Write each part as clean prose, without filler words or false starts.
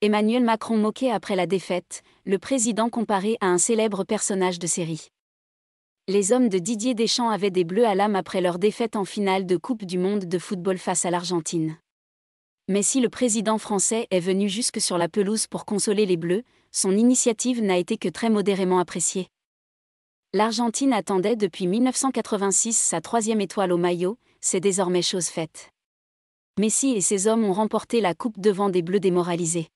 Emmanuel Macron moqué après la défaite, le président comparé à un célèbre personnage de série. Les hommes de Didier Deschamps avaient des bleus à l'âme après leur défaite en finale de Coupe du monde de football face à l'Argentine. Mais si le président français est venu jusque sur la pelouse pour consoler les bleus, son initiative n'a été que très modérément appréciée. L'Argentine attendait depuis 1986 sa 3e étoile au maillot, c'est désormais chose faite. Messi et ses hommes ont remporté la coupe devant des bleus démoralisés.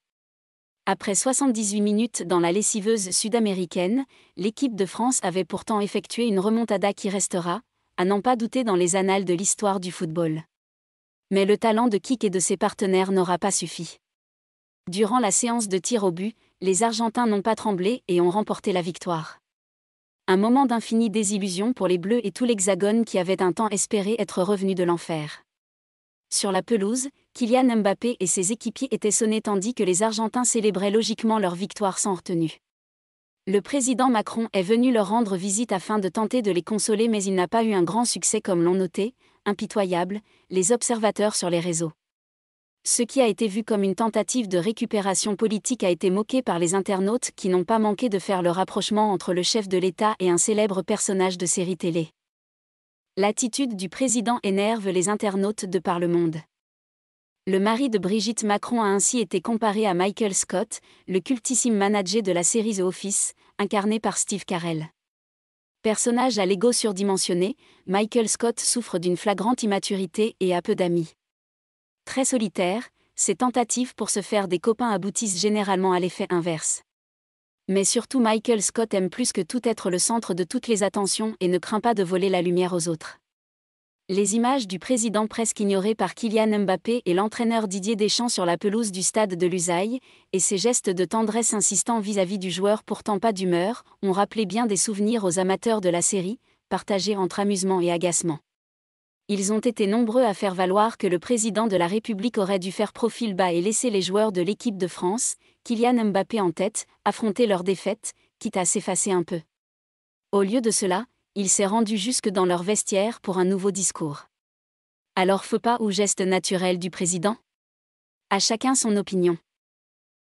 Après 78 minutes dans la lessiveuse sud-américaine, l'équipe de France avait pourtant effectué une remontada qui restera, à n'en pas douter, dans les annales de l'histoire du football. Mais le talent de Kik et de ses partenaires n'aura pas suffi. Durant la séance de tir au but, les Argentins n'ont pas tremblé et ont remporté la victoire. Un moment d'infinie désillusion pour les Bleus et tout l'Hexagone qui avait un temps espéré être revenu de l'enfer. Sur la pelouse, Kylian Mbappé et ses équipiers étaient sonnés tandis que les Argentins célébraient logiquement leur victoire sans retenue. Le président Macron est venu leur rendre visite afin de tenter de les consoler, mais il n'a pas eu un grand succès comme l'ont noté, impitoyables, les observateurs sur les réseaux. Ce qui a été vu comme une tentative de récupération politique a été moqué par les internautes qui n'ont pas manqué de faire le rapprochement entre le chef de l'État et un célèbre personnage de série télé. L'attitude du président énerve les internautes de par le monde. Le mari de Brigitte Macron a ainsi été comparé à Michael Scott, le cultissime manager de la série The Office, incarné par Steve Carell. Personnage à l'ego surdimensionné, Michael Scott souffre d'une flagrante immaturité et a peu d'amis. Très solitaire, ses tentatives pour se faire des copains aboutissent généralement à l'effet inverse. Mais surtout, Michael Scott aime plus que tout être le centre de toutes les attentions et ne craint pas de voler la lumière aux autres. Les images du président presque ignoré par Kylian Mbappé et l'entraîneur Didier Deschamps sur la pelouse du stade de Lusail, et ses gestes de tendresse insistants vis-à-vis du joueur pourtant pas d'humeur, ont rappelé bien des souvenirs aux amateurs de la série, partagés entre amusement et agacement. Ils ont été nombreux à faire valoir que le président de la République aurait dû faire profil bas et laisser les joueurs de l'équipe de France, Kylian Mbappé en tête, affronter leur défaite, quitte à s'effacer un peu. Au lieu de cela, il s'est rendu jusque dans leur vestiaire pour un nouveau discours. Alors faux pas ou geste naturel du président ? À chacun son opinion.